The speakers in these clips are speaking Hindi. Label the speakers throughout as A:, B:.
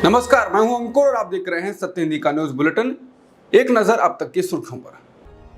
A: नमस्कार, मैं हूं अंकुर और आप देख रहे हैं सत्य हिंदी का न्यूज बुलेटिन। एक नजर अब तक की सुर्खियों पर।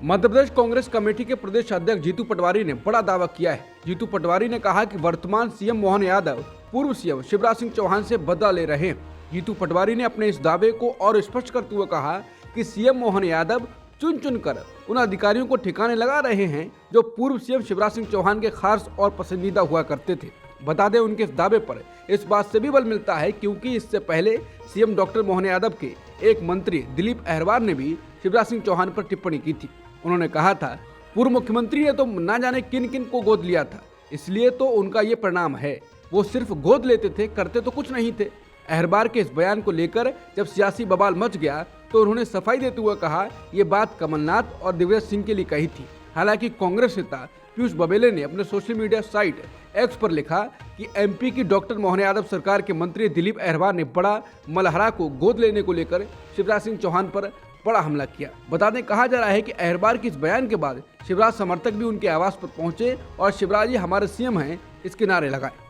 A: मध्य प्रदेश कांग्रेस कमेटी के प्रदेश अध्यक्ष जीतू पटवारी ने बड़ा दावा किया है। जीतू पटवारी ने कहा कि वर्तमान सीएम मोहन यादव पूर्व सीएम शिवराज सिंह चौहान से बदला ले रहे हैं। जीतू पटवारी ने अपने इस दावे को और स्पष्ट करते हुए कहा कि सीएम मोहन यादव चुन चुन कर उन अधिकारियों को ठिकाने लगा रहे हैं जो पूर्व सीएम शिवराज सिंह चौहान के खास और पसंदीदा हुआ करते थे। बता दें, उनके इस दावे पर इस बात से भी बल मिलता है क्योंकि इससे पहले सीएम डॉक्टर मोहन यादव के एक मंत्री दिलीप अहरवार ने भी शिवराज सिंह चौहान पर टिप्पणी की थी। उन्होंने कहा था, पूर्व मुख्यमंत्री ने तो ना जाने किन किन को गोद लिया था, इसलिए तो उनका ये परिणाम है। वो सिर्फ गोद लेते थे, करते तो कुछ नहीं थे। अहरवार के इस बयान को लेकर जब सियासी बवाल मच गया तो उन्होंने सफाई देते हुए कहा, ये बात कमलनाथ और दिग्विजय सिंह के लिए कही थी। हालांकि कांग्रेस नेता पीयूष बबेले ने अपने सोशल मीडिया साइट एक्स पर लिखा कि एमपी की डॉक्टर मोहन यादव सरकार के मंत्री दिलीप अहरवार ने बड़ा मल्हरा को गोद लेने को लेकर शिवराज सिंह चौहान पर बड़ा हमला किया। बता दें, कहा जा रहा है कि अहरवार की इस बयान के बाद शिवराज समर्थक भी उनके आवास पर पहुंचे और शिवराज जी हमारे सीएम हैं इसके नारे लगाए।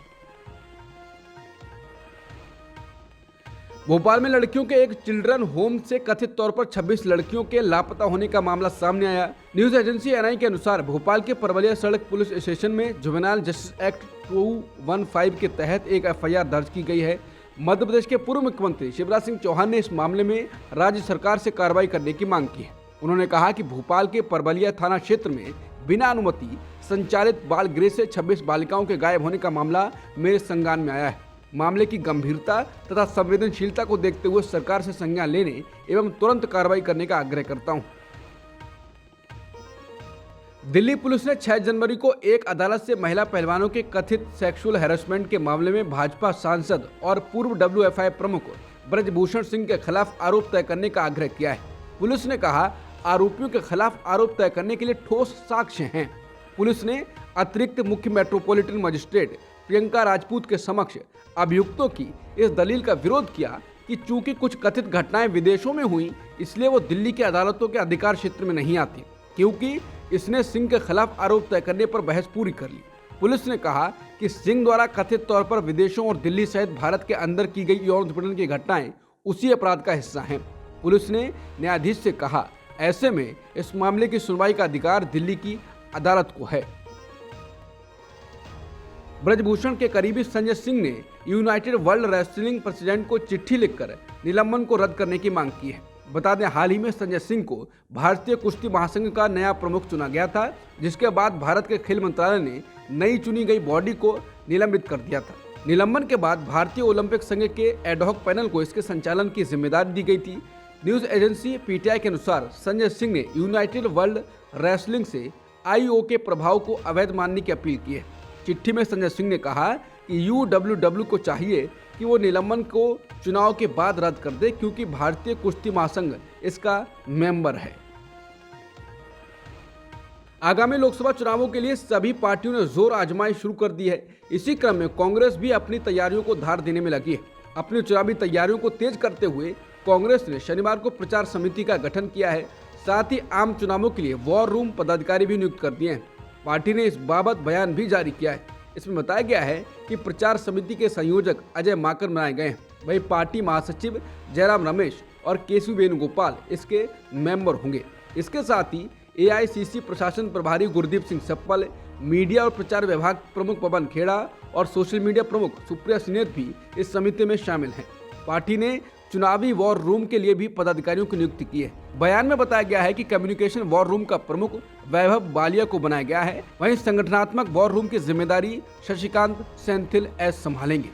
A: भोपाल में लड़कियों के एक चिल्ड्रन होम से कथित तौर पर 26 लड़कियों के लापता होने का मामला सामने आया। न्यूज एजेंसी एनआई के अनुसार भोपाल के परवलिया सड़क पुलिस स्टेशन में जुवेनाइल जस्टिस एक्ट 215 के तहत एक एफआईआर दर्ज की गई है। मध्य प्रदेश के पूर्व मुख्यमंत्री शिवराज सिंह चौहान ने इस मामले में राज्य सरकार से कार्रवाई करने की मांग की है। उन्होंने कहा कि भोपाल के परवलिया थाना क्षेत्र में बिना अनुमति संचालित बाल गृह से 26 बालिकाओं के गायब होने का मामला मेरे संज्ञान में आया है। मामले की गंभीरता तथा संवेदनशीलता को देखते हुए सरकार से संज्ञान लेने एवं तुरंत कार्रवाई करने का आग्रह करता हूं। दिल्ली पुलिस ने 6 जनवरी को एक अदालत से महिला पहलवानों के कथित सेक्सुअल हैरेसमेंट के मामले में भाजपा सांसद और पूर्व डब्ल्यूएफआई प्रमुख ब्रजभूषण सिंह के खिलाफ आरोप तय करने का आग्रह किया है। पुलिस ने कहा, आरोपियों के खिलाफ आरोप तय करने के लिए ठोस साक्ष्य हैं। पुलिस ने अतिरिक्त मुख्य मेट्रोपॉलिटन मजिस्ट्रेट प्रियंका राजपूत के समक्ष अभियुक्तों की इस दलील का विरोध किया कि चूंकि कुछ कथित घटनाएं विदेशों में हुई, इसलिए वो दिल्ली की अदालतों के अधिकार क्षेत्र में नहीं आती, क्योंकि इसने सिंह के खिलाफ आरोप तय करने पर बहस पूरी कर ली। पुलिस ने कहा कि सिंह द्वारा कथित तौर पर विदेशों और दिल्ली सहित भारत के अंदर की गई यौन उत्पीड़न की घटनाएं उसी अपराध का हिस्सा हैं। पुलिस ने न्यायाधीश से कहा, ऐसे में इस मामले की सुनवाई का अधिकार दिल्ली की अदालत को है। ब्रजभूषण के करीबी संजय सिंह ने यूनाइटेड वर्ल्ड रेसलिंग प्रेसिडेंट को चिट्ठी लिखकर निलंबन को रद्द करने की मांग की है। बता दें, हाल ही में संजय सिंह को भारतीय कुश्ती महासंघ का नया प्रमुख चुना गया था, जिसके बाद भारत के खेल मंत्रालय ने नई चुनी गई बॉडी को निलंबित कर दिया था। निलंबन के बाद भारतीय ओलंपिक संघ के एडहॉक पैनल को इसके संचालन की जिम्मेदारी दी गई थी। न्यूज एजेंसी पीटीआई के अनुसार संजय सिंह ने यूनाइटेड वर्ल्ड रेसलिंग से आईओ के प्रभाव को अवैध मानने की अपील की है। चिट्ठी में संजय सिंह ने कहा कि यूडब्ल्यूडब्ल्यू को चाहिए कि वो निलंबन को चुनाव के बाद रद्द कर दे, क्योंकि भारतीय कुश्ती महासंघ इसका मेंबर है। आगामी लोकसभा चुनावों के लिए सभी पार्टियों ने जोर आजमाई शुरू कर दी है। इसी क्रम में कांग्रेस भी अपनी तैयारियों को धार देने में लगी है। अपनी चुनावी तैयारियों को तेज करते हुए कांग्रेस ने शनिवार को प्रचार समिति का गठन किया है। साथ ही आम चुनावों के लिए वॉर रूम पदाधिकारी भी नियुक्त कर दिए हैं। पार्टी ने इस बाबत बयान भी जारी किया है। इसमें बताया गया है कि प्रचार समिति के संयोजक अजय माकन बनाए गए हैं। वहीं पार्टी महासचिव जयराम रमेश और केसी वेणुगोपाल इसके मेंबर होंगे। इसके साथ ही एआईसीसी प्रशासन प्रभारी गुरदीप सिंह सप्पल, मीडिया और प्रचार विभाग प्रमुख पवन खेड़ा और सोशल मीडिया प्रमुख सुप्रिया सिनेत भी इस समिति में शामिल हैं। पार्टी ने चुनावी वॉर रूम के लिए भी पदाधिकारियों की नियुक्ति की है। बयान में बताया गया है कि कम्युनिकेशन वॉर रूम का प्रमुख वैभव बालिया को बनाया गया है। वहीं संगठनात्मक वॉर रूम की जिम्मेदारी शशिकांत सेंथिल एस संभालेंगे।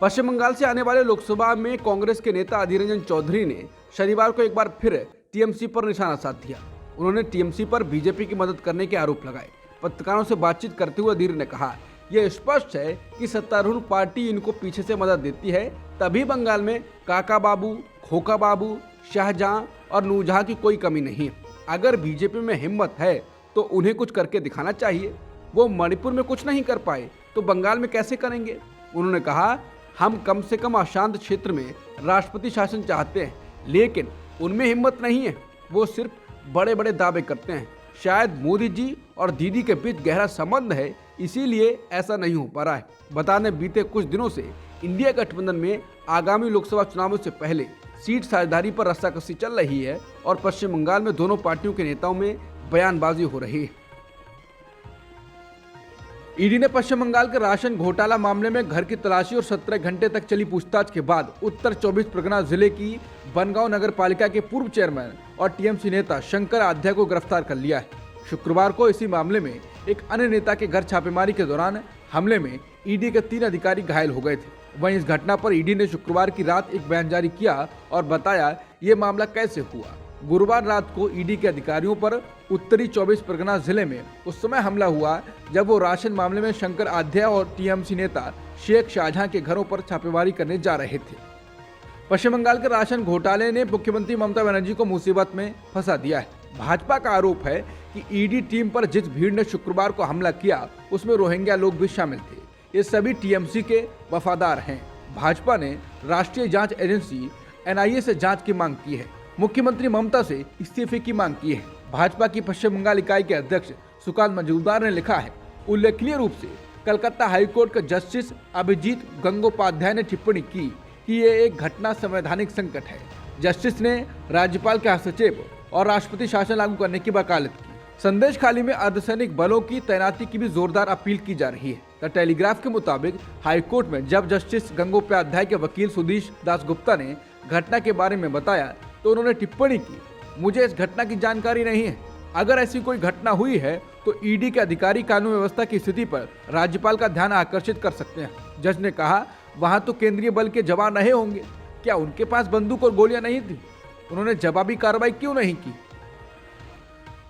A: पश्चिम बंगाल से आने वाले लोकसभा में कांग्रेस के नेता अधीर रंजन चौधरी ने शनिवार को एक बार फिर टीएमसी पर निशाना साध दिया। उन्होंने टीएमसी पर बीजेपी की मदद करने के आरोप लगाए। पत्रकारों से बातचीत करते हुए अधीर ने कहा, यह स्पष्ट है कि सत्तारूढ़ पार्टी इनको पीछे से मदद देती है, तभी बंगाल में काका बाबू, खोका बाबू, शाहजहां और नूरजहां की कोई कमी नहीं है। अगर बीजेपी में हिम्मत है तो उन्हें कुछ करके दिखाना चाहिए। वो मणिपुर में कुछ नहीं कर पाए तो बंगाल में कैसे करेंगे। उन्होंने कहा, हम कम से कम अशांत क्षेत्र में राष्ट्रपति शासन चाहते हैं, लेकिन उनमें हिम्मत नहीं है। वो सिर्फ बड़े बड़े दावे करते हैं। शायद मोदी जी और दीदी के बीच गहरा संबंध है, इसीलिए ऐसा नहीं हो पा रहा है। बता दें, बीते कुछ दिनों से इंडिया गठबंधन में आगामी लोकसभा चुनावों से पहले सीट साझेदारी पर रस्साकसी चल रही है और पश्चिम बंगाल में दोनों पार्टियों के नेताओं में बयानबाजी हो रही है। ईडी ने पश्चिम बंगाल के राशन घोटाला मामले में घर की तलाशी और 17 घंटे तक चली पूछताछ के बाद उत्तर 24 परगना जिले की बनगांव नगर पालिका के पूर्व चेयरमैन और टीएमसी नेता शंकर आध्या को गिरफ्तार कर लिया है। शुक्रवार को इसी मामले में एक अन्य नेता के घर छापेमारी के दौरान हमले में ईडी के 3 अधिकारी घायल हो गए थे। वहीं इस घटना पर ईडी ने शुक्रवार की रात एक बयान जारी किया और बताया ये मामला कैसे हुआ। गुरुवार रात को ईडी के अधिकारियों पर उत्तरी 24 परगना जिले में उस समय हमला हुआ जब वो राशन मामले में शंकर आध्या और टीएमसी नेता शेख शाहजहां के घरों पर छापेमारी करने जा रहे थे। पश्चिम बंगाल के राशन घोटाले ने मुख्यमंत्री ममता बनर्जी को मुसीबत में फंसा दिया है। भाजपा का आरोप है कि ईडी टीम पर जिस भीड़ ने शुक्रवार को हमला किया उसमें रोहिंग्या लोग भी शामिल थे। ये सभी टीएमसी के वफादार हैं। भाजपा ने राष्ट्रीय जांच एजेंसी एनआईए से जांच की मांग की है। मुख्यमंत्री ममता से इस्तीफे की मांग की है। भाजपा की पश्चिम बंगाल इकाई के अध्यक्ष सुकांत मजूमदार ने लिखा है, उल्लेखनीय रूप से कलकत्ता हाईकोर्ट के जस्टिस अभिजीत गंगोपाध्याय ने टिप्पणी की कि ये एक घटना संवैधानिक संकट है। जस्टिस ने राज्यपाल के हस्तक्षेप और राष्ट्रपति शासन लागू करने की वकालत की। संदेश खाली में अर्धसैनिक बलों की तैनाती की भी जोरदार अपील की जा रही है। द टेलीग्राफ के मुताबिक हाईकोर्ट में जब जस्टिस गंगोपाध्याय के वकील सुधीश दास गुप्ता ने घटना के बारे में बताया तो उन्होंने टिप्पणी की, मुझे इस घटना की जानकारी नहीं है। अगर ऐसी कोई घटना हुई है तो ईडी के अधिकारी कानून व्यवस्था की स्थिति पर राज्यपाल का ध्यान आकर्षित कर सकते हैं। जज ने कहा, वहां तो केंद्रीय बल के जवान रहे होंगे, क्या उनके पास बंदूक और गोलियां नहीं थी? उन्होंने जवाबी कार्रवाई क्यों नहीं की?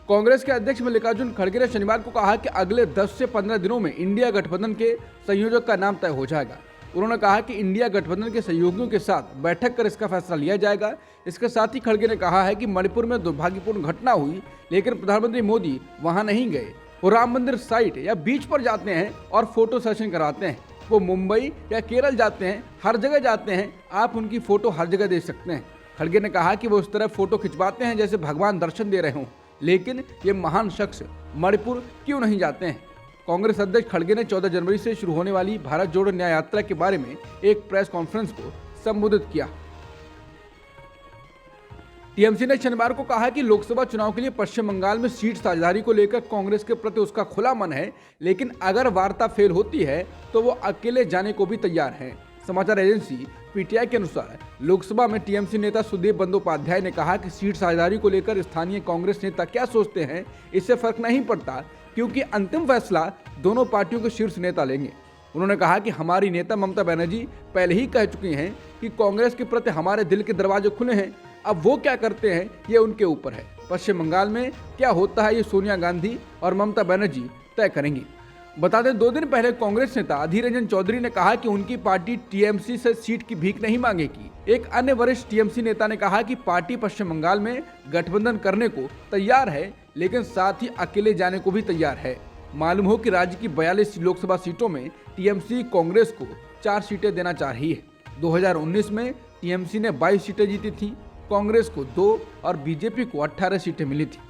A: कांग्रेस के अध्यक्ष मल्लिकार्जुन खड़गे ने शनिवार को कहा कि अगले 10 से 15 दिनों में इंडिया गठबंधन के संयोजक का नाम तय हो जाएगा। उन्होंने कहा कि इंडिया गठबंधन के सहयोगियों के साथ बैठक कर इसका फैसला लिया जाएगा। इसके साथ ही खड़गे ने कहा है कि मणिपुर में दुर्भाग्यपूर्ण घटना हुई, लेकिन प्रधानमंत्री मोदी वहां नहीं गए। वो राम मंदिर साइट या बीच पर जाते हैं और फोटो सेशन कराते हैं। वो मुंबई या केरल जाते हैं, हर जगह जाते हैं। आप उनकी फोटो हर जगह देख सकते हैं। खड़गे ने कहा कि वो इस तरह फोटो खिंचवाते हैं जैसे भगवान दर्शन दे रहे हों, लेकिन ये महान शख्स मणिपुर क्यों नहीं जाते हैं? कांग्रेस अध्यक्ष खड़गे ने 14 जनवरी से शुरू होने वाली भारत जोड़ो न्याय यात्रा के बारे में एक प्रेस कॉन्फ्रेंस को संबोधित किया। टीएमसी ने शनिवार को कहा कि लोकसभा चुनाव के लिए पश्चिम बंगाल में सीट साझेदारी को लेकर कांग्रेस के प्रति उसका खुला मन है, लेकिन अगर वार्ता फेल होती है तो वो अकेले जाने को भी तैयार है। समाचार एजेंसी पीटीआई के अनुसार लोकसभा में टीएमसी नेता सुदीप बंदोपाध्याय ने कहा कि सीट साझेदारी को लेकर स्थानीय कांग्रेस नेता क्या सोचते हैं इससे फर्क नहीं पड़ता, क्योंकि अंतिम फैसला दोनों पार्टियों के शीर्ष नेता लेंगे। उन्होंने कहा कि हमारी नेता ममता बनर्जी पहले ही कह चुकी हैं कि कांग्रेस के प्रति हमारे दिल के दरवाजे खुले हैं। अब वो क्या करते हैं ये उनके ऊपर है। पश्चिम बंगाल में क्या होता है ये सोनिया गांधी और ममता बनर्जी तय करेंगी। बता दें, 2 दिन पहले कांग्रेस नेता अधीर रंजन चौधरी ने कहा कि उनकी पार्टी टीएमसी से सीट की भीख नहीं मांगेगी। एक अन्य वरिष्ठ टीएमसी नेता ने कहा कि पार्टी पश्चिम बंगाल में गठबंधन करने को तैयार है, लेकिन साथ ही अकेले जाने को भी तैयार है। मालूम हो कि राज्य की 42 लोकसभा सीटों में टीएमसी कांग्रेस को 4 सीटें देना चाह रही है। 2019 में टीएमसी ने 22 सीटें जीती थी, कांग्रेस को 2 और बीजेपी को 18 सीटें मिली थी।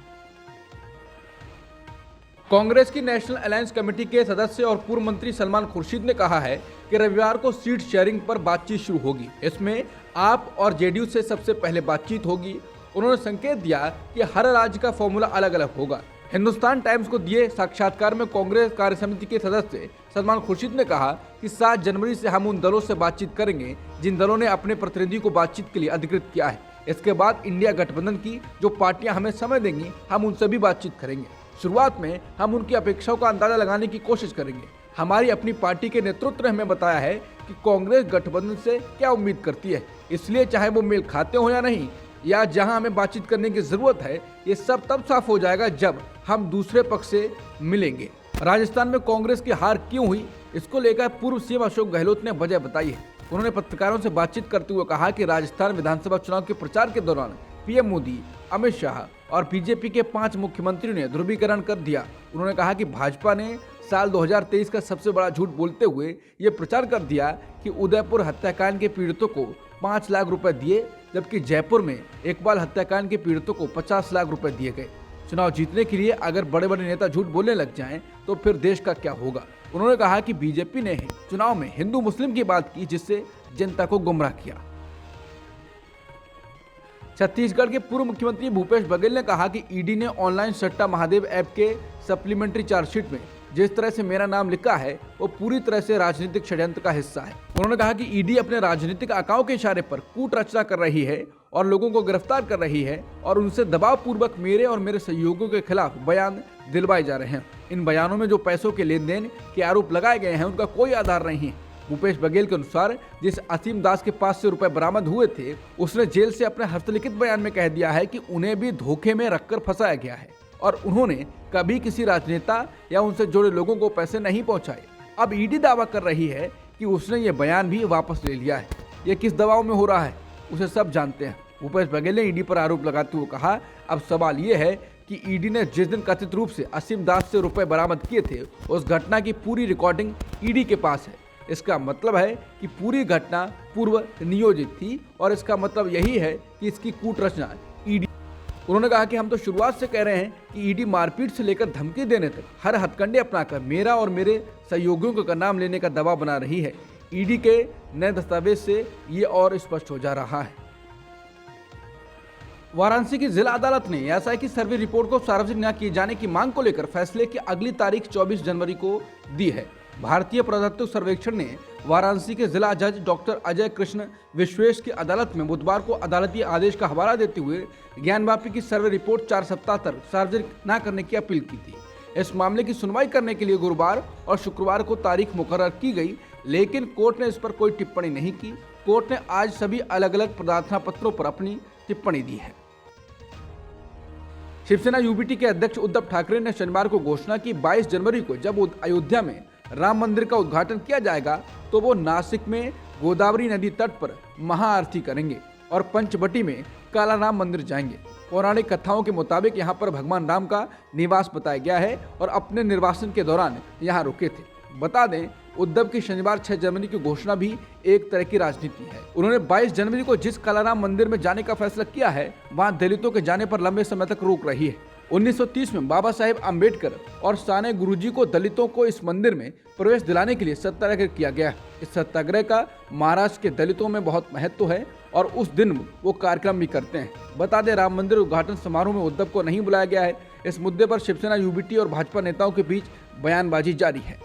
A: कांग्रेस की नेशनल अलायंस कमेटी के सदस्य और पूर्व मंत्री सलमान खुर्शीद ने कहा है कि रविवार को सीट शेयरिंग पर बातचीत शुरू होगी। इसमें आप और जेडीयू से सबसे पहले बातचीत होगी। उन्होंने संकेत दिया कि हर राज्य का फॉर्मूला अलग अलग होगा। हिंदुस्तान टाइम्स को दिए साक्षात्कार में कांग्रेस कार्यसमिति के सदस्य सलमान खुर्शीद ने कहा कि 7 जनवरी से हम उन दलों से बातचीत करेंगे जिन दलों ने अपने प्रतिनिधि को बातचीत के लिए अधिकृत किया है। इसके बाद इंडिया गठबंधन की जो पार्टियां हमें समय देंगी, हम उनसे भी बातचीत करेंगे। शुरुआत में हम उनकी अपेक्षाओं का अंदाजा लगाने की कोशिश करेंगे। हमारी अपनी पार्टी के नेतृत्व ने हमें बताया है कि कांग्रेस गठबंधन से क्या उम्मीद करती है, इसलिए चाहे वो मेल खाते हो या नहीं, या जहां हमें बातचीत करने की जरूरत है, ये सब तब साफ हो जाएगा जब हम दूसरे पक्ष से मिलेंगे। राजस्थान में कांग्रेस की हार क्यों हुई, इसको लेकर पूर्व सीएम अशोक गहलोत ने वजह बताई है। उन्होंने पत्रकारों से बातचीत करते हुए कहा कि राजस्थान विधानसभा चुनाव के प्रचार के दौरान पीएम मोदी, अमित शाह और बीजेपी के 5 मुख्यमंत्रियों ने ध्रुवीकरण कर दिया। उन्होंने कहा कि भाजपा ने साल 2023 का सबसे बड़ा झूठ बोलते हुए ये प्रचार कर दिया कि उदयपुर हत्याकांड के पीड़ितों को 5 लाख रुपए दिए, जबकि जयपुर में इकबाल हत्याकांड के पीड़ितों को 50 लाख रुपए दिए गए। चुनाव जीतने के लिए अगर बड़े बड़े नेता झूठ बोलने लग जाएं तो फिर देश का क्या होगा। उन्होंने कहा कि बीजेपी ने चुनाव में हिंदू मुस्लिम की बात की, जिससे जनता को गुमराह किया। छत्तीसगढ़ के पूर्व मुख्यमंत्री भूपेश बघेल ने कहा कि ईडी ने ऑनलाइन सट्टा महादेव ऐप के सप्लीमेंट्री चार्जशीट में जिस तरह से मेरा नाम लिखा है वो पूरी तरह से राजनीतिक षड्यंत्र का हिस्सा है। उन्होंने कहा कि ईडी अपने राजनीतिक आकाओं के इशारे पर कूट रचना कर रही है और लोगों को गिरफ्तार कर रही है और उनसे दबाव पूर्वक मेरे और मेरे सहयोगियों के खिलाफ बयान दिलवाए जा रहे हैं। इन बयानों में जो पैसों के लेन देन के आरोप लगाए गए हैं उनका कोई आधार नहीं है। भूपेश बघेल के अनुसार जिस असीम दास के पास से रुपए बरामद हुए थे उसने जेल से अपने हस्तलिखित बयान में कह दिया है कि उन्हें भी धोखे में रखकर फंसाया गया है और उन्होंने कभी किसी राजनेता या उनसे जुड़े लोगों को पैसे नहीं पहुंचाए। अब ईडी दावा कर रही है कि उसने ये बयान भी वापस ले लिया है। ये किस दबाव में हो रहा है उसे सब जानते हैं। भूपेश बघेल ने ईडी पर आरोप लगाते हुए कहा, अब सवाल ये है कि ईडी ने जिस दिन कथित रूप से असीम दास से रुपए बरामद किए थे उस घटना की पूरी रिकॉर्डिंग ईडी के पास है। इसका मतलब है कि पूरी घटना पूर्व नियोजित थी और इसका मतलब यही है कि इसकी कूट रचना ईडी। उन्होंने कहा कि हम तो शुरुआत से कह रहे हैं कि ईडी मारपीट से लेकर धमकी देने तक हर हथकंडे अपनाकर मेरा और मेरे सहयोगियों का नाम लेने का दबाव बना रही है। ईडी के नए दस्तावेज से ये और स्पष्ट हो जा रहा है। वाराणसी की जिला अदालत ने एएसआई की सर्वे रिपोर्ट को सार्वजनिक न किए जाने की मांग को लेकर फैसले की अगली तारीख 24 जनवरी को दी है। भारतीय पुरातत्व सर्वेक्षण ने वाराणसी के जिला जज डॉक्टर अजय कृष्ण विश्वेश की अदालत में बुधवार को अदालती आदेश का हवाला देते हुए ज्ञानवापी की सर्वे रिपोर्ट 4 सप्ताह तक सार्वजनिक न करने की अपील की थी। इस मामले की सुनवाई करने के लिए गुरुवार और शुक्रवार को तारीख मुकर्रर की गई, लेकिन कोर्ट ने इस पर कोई टिप्पणी नहीं की। कोर्ट ने आज सभी अलग अलग प्रार्थना पत्रों पर अपनी टिप्पणी दी है। शिवसेना यूबीटी के अध्यक्ष उद्धव ठाकरे ने शनिवार को घोषणा की 22 जनवरी को जब अयोध्या में राम मंदिर का उद्घाटन किया जाएगा तो वो नासिक में गोदावरी नदी तट पर महाआरती करेंगे और पंचवटी में काला राम मंदिर जाएंगे। पौराणिक कथाओं के मुताबिक यहाँ पर भगवान राम का निवास बताया गया है और अपने निर्वासन के दौरान यहाँ रुके थे। बता दें, उद्धव की शनिवार 6 जनवरी की घोषणा भी एक तरह की राजनीति है। उन्होंने 22 जनवरी को जिस कालाराम मंदिर में जाने का फैसला किया है वहां दलितों के जाने पर लंबे समय तक रोक रही है। 1930 में बाबा साहेब आम्बेडकर और साने गुरुजी को दलितों को इस मंदिर में प्रवेश दिलाने के लिए सत्याग्रह किया गया। इस सत्याग्रह का महाराष्ट्र के दलितों में बहुत महत्व है और उस दिन वो कार्यक्रम भी करते हैं। बता दें, राम मंदिर उद्घाटन समारोह में उद्धव को नहीं बुलाया गया है। इस मुद्दे पर शिवसेना यूबीटी और भाजपा नेताओं के बीच बयानबाजी जारी है।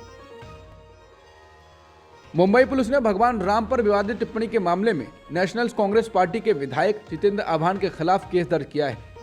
A: मुंबई पुलिस ने भगवान राम पर विवादित टिप्पणी के मामले में नेशनल कांग्रेस पार्टी के विधायक जितेंद्र आभान के खिलाफ केस दर्ज किया है।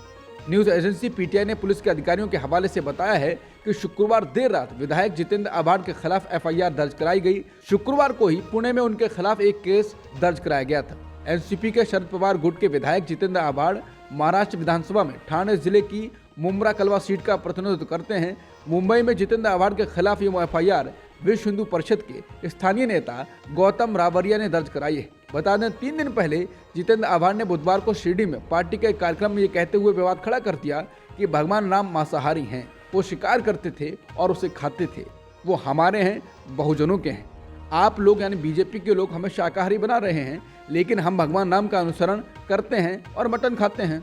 A: न्यूज एजेंसी पीटीआई ने पुलिस के अधिकारियों के हवाले से बताया है कि शुक्रवार देर रात विधायक जितेंद्र आभान के खिलाफ एफआईआर दर्ज कराई गई। शुक्रवार को ही पुणे में उनके खिलाफ एक केस दर्ज कराया गया था। एनसीपी के शरद पवार गुट के विधायक जितेंद्र आभान महाराष्ट्र विधानसभा में ठाणे जिले की मुमरा कलवा सीट का प्रतिनिधित्व करते हैं। मुंबई में जितेंद्र आभान के खिलाफ ये एफआईआर विश्व हिंदू परिषद के स्थानीय नेता गौतम रावरिया ने दर्ज कराई है। बता दें, 3 दिन पहले जितेंद्र आभान ने बुधवार को शिरडी में पार्टी के कार्यक्रम में ये कहते हुए विवाद खड़ा कर दिया कि भगवान राम मांसाहारी हैं, वो शिकार करते थे और उसे खाते थे, वो हमारे हैं, बहुजनों के हैं। आप लोग यानी बीजेपी के लोग हमें शाकाहारी बना रहे हैं, लेकिन हम भगवान राम का अनुसरण करते हैं और मटन खाते हैं।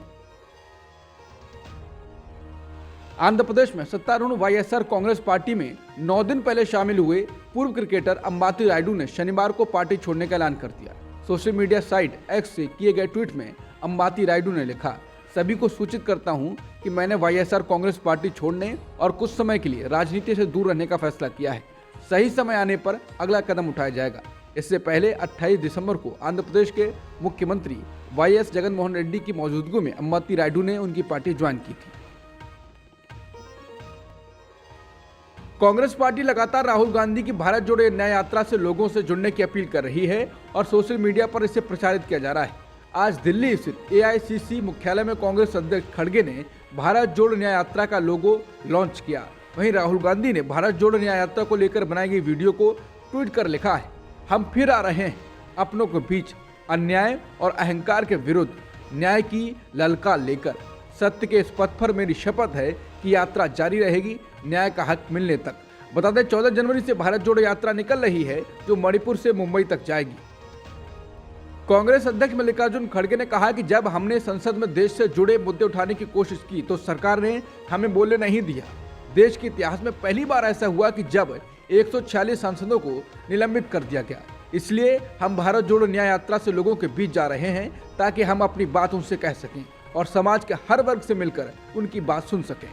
A: आंध्र प्रदेश में सत्तारूढ़ वाईएसआर कांग्रेस पार्टी में 9 दिन पहले शामिल हुए पूर्व क्रिकेटर अंबाती रायडू ने शनिवार को पार्टी छोड़ने का ऐलान कर दिया। सोशल मीडिया साइट एक्स से किए गए ट्वीट में अंबाती रायडू ने लिखा, सभी को सूचित करता हूं कि मैंने वाईएसआर कांग्रेस पार्टी छोड़ने और कुछ समय के लिए राजनीति से दूर रहने का फैसला किया है। सही समय आने पर अगला कदम उठाया जाएगा। इससे पहले 28 दिसंबर को आंध्र प्रदेश के मुख्यमंत्री वाईएस जगनमोहन रेड्डी की मौजूदगी में अंबाती रायडू ने उनकी पार्टी ज्वाइन की थी। कांग्रेस पार्टी लगातार राहुल गांधी की भारत जोड़ो न्याय यात्रा से लोगों से जुड़ने की अपील कर रही है और सोशल मीडिया पर इसे प्रचारित किया जा रहा है। आज दिल्ली स्थित एआईसीसी मुख्यालय में कांग्रेस अध्यक्ष खड़गे ने भारत जोड़ो न्याय यात्रा का लोगो लॉन्च किया। वहीं राहुल गांधी ने भारत जोड़ो न्याय यात्रा को लेकर बनाई गई वीडियो को ट्वीट कर लिखा है, हम फिर आ रहे हैं अपनों के बीच, अन्याय और अहंकार के विरुद्ध न्याय की ललकार लेकर। सत्य के इस पथ पर मेरी शपथ है कि यात्रा जारी रहेगी न्याय का हक मिलने तक। बता दें, 14 जनवरी से भारत जोड़ो यात्रा निकल रही है जो मणिपुर से मुंबई तक जाएगी। कांग्रेस अध्यक्ष मल्लिकार्जुन खड़गे ने कहा कि जब हमने संसद में देश से जुड़े मुद्दे उठाने की कोशिश की तो सरकार ने हमें बोलने नहीं दिया। देश के इतिहास में पहली बार ऐसा हुआ कि जब 146 सांसदों को निलंबित कर दिया गया। इसलिए हम भारत जोड़ो न्याय यात्रा से लोगों के बीच जा रहे हैं ताकि हम अपनी बात उनसे कह सकें और समाज के हर वर्ग से मिलकर उनकी बात सुन सकें।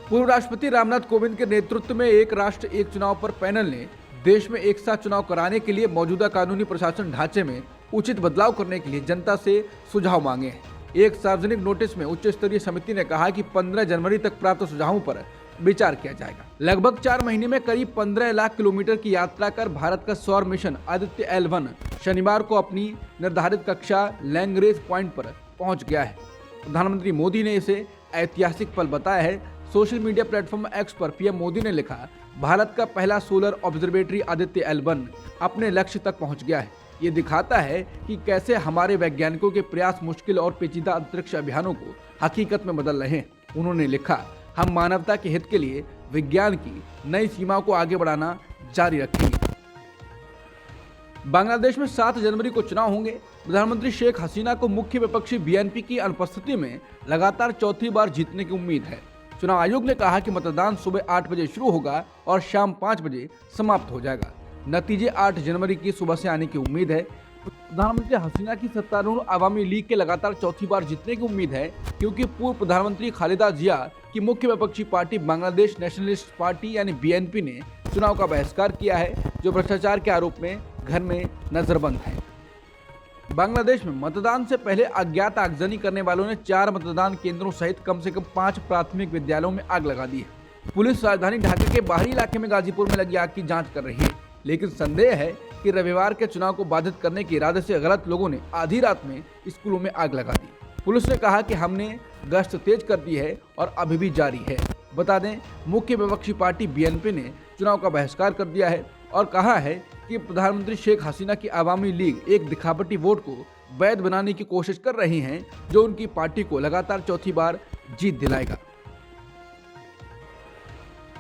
A: पूर्व राष्ट्रपति रामनाथ कोविंद के नेतृत्व में एक राष्ट्र एक चुनाव पर पैनल ने देश में एक साथ चुनाव कराने के लिए मौजूदा कानूनी प्रशासन ढांचे में उचित बदलाव करने के लिए जनता से सुझाव मांगे हैं। एक सार्वजनिक नोटिस में उच्च स्तरीय समिति ने कहा कि 15 जनवरी तक प्राप्त सुझावों पर विचार किया जाएगा। लगभग 4 महीने में करीब 15 लाख किलोमीटर की यात्रा कर भारत का सौर मिशन आदित्य L1 शनिवार को अपनी निर्धारित कक्षा लैंग्रेज पॉइंट पर पहुंच गया है। प्रधानमंत्री मोदी ने इसे ऐतिहासिक पल बताया है। सोशल मीडिया प्लेटफॉर्म एक्स पर पीएम मोदी ने लिखा, भारत का पहला सोलर ऑब्जर्वेटरी आदित्य L1 अपने लक्ष्य तक पहुंच गया है। ये दिखाता है कि कैसे हमारे वैज्ञानिकों के प्रयास मुश्किल और पेचीदा अंतरिक्ष अभियानों को हकीकत में बदल रहे हैं। उन्होंने लिखा, हम मानवता के हित के लिए विज्ञान की नई सीमाओं को आगे बढ़ाना जारी रखेंगे। बांग्लादेश में 7 जनवरी को चुनाव होंगे। प्रधानमंत्री शेख हसीना को मुख्य विपक्षी BNP की अनुपस्थिति में लगातार चौथी बार जीतने की उम्मीद है। चुनाव आयोग ने कहा कि मतदान सुबह 8 बजे शुरू होगा और शाम 5 बजे समाप्त हो जाएगा। नतीजे 8 जनवरी की सुबह से आने की उम्मीद है। प्रधानमंत्री हसीना की सत्तारूढ़ आवामी लीग के लगातार चौथी बार जीतने की उम्मीद है, क्योंकि पूर्व प्रधानमंत्री खालिदा जिया की मुख्य विपक्षी पार्टी बांग्लादेश नेशनलिस्ट पार्टी यानी BNP ने चुनाव का बहिष्कार किया है, जो भ्रष्टाचार के आरोप में घर में नजरबंद है। बांग्लादेश में मतदान से पहले अज्ञात आगजनी करने वालों ने 4 मतदान केंद्रों सहित कम से कम 5 प्राथमिक विद्यालयों में आग लगा दी है। पुलिस राजधानी ढाका के बाहरी इलाके में गाजीपुर में लगी आग की जांच कर रही है, लेकिन संदेह है कि रविवार के चुनाव को बाधित करने के इरादे से गलत लोगों ने आधी रात में स्कूलों में आग लगा दी। पुलिस ने कहा कि हमने गश्त तेज कर दी है और अभी भी जारी है। बता दें, मुख्य विपक्षी पार्टी BNP ने चुनाव का बहिष्कार कर दिया है और कहा है कि प्रधानमंत्री शेख हसीना की आवामी लीग एक दिखावटी वोट को वैध बनाने की कोशिश कर रही हैं, जो उनकी पार्टी को लगातार चौथी बार जीत दिलाएगा।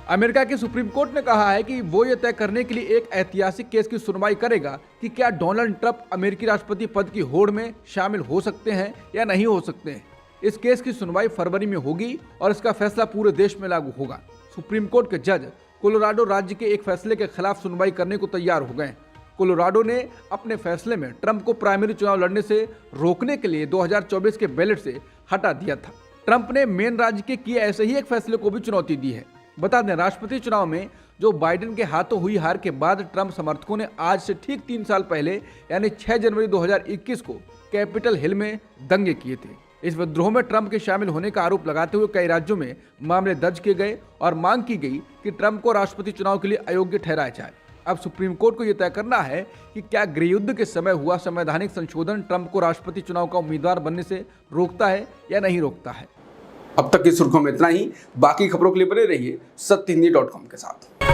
A: अमेरिका की सुप्रीम कोर्ट ने कहा है कि वो ये तय करने के लिए एक ऐतिहासिक केस की सुनवाई करेगा कि क्या डोनाल्ड ट्रंप अमेरिकी राष्ट्रपति पद की होड़ में शामिल हो सकते हैं या नहीं हो सकते हैं। इस केस की सुनवाई फरवरी में होगी और इसका फैसला पूरे देश में लागू होगा। सुप्रीम कोर्ट के जज कोलोराडो राज्य के एक फैसले के खिलाफ सुनवाई करने को तैयार हो गए। कोलोराडो ने अपने फैसले में ट्रंप को प्राइमरी चुनाव लड़ने से रोकने के लिए 2024 के बैलेट से हटा दिया था। ट्रंप ने मेन राज्य के किए ऐसे ही एक फैसले को भी चुनौती दी है। बता दें, राष्ट्रपति चुनाव में जो बाइडेन के हाथों हुई हार के बाद ट्रंप समर्थकों ने आज से ठीक 3 साल पहले यानी 6 जनवरी 2021 को कैपिटल हिल में दंगे किए थे। इस विद्रोह में ट्रंप के शामिल होने का आरोप लगाते हुए कई राज्यों में मामले दर्ज किए गए और मांग की गई कि ट्रंप को राष्ट्रपति चुनाव के लिए अयोग्य ठहराया जाए। अब सुप्रीम कोर्ट को यह तय करना है कि क्या गृहयुद्ध के समय हुआ संवैधानिक संशोधन ट्रंप को राष्ट्रपति चुनाव का उम्मीदवार बनने से रोकता है या नहीं रोकता है। अब तक की सुर्खियों में इतना ही। बाकी खबरों के लिए बने रहिए सत्यहिंदी.com के साथ।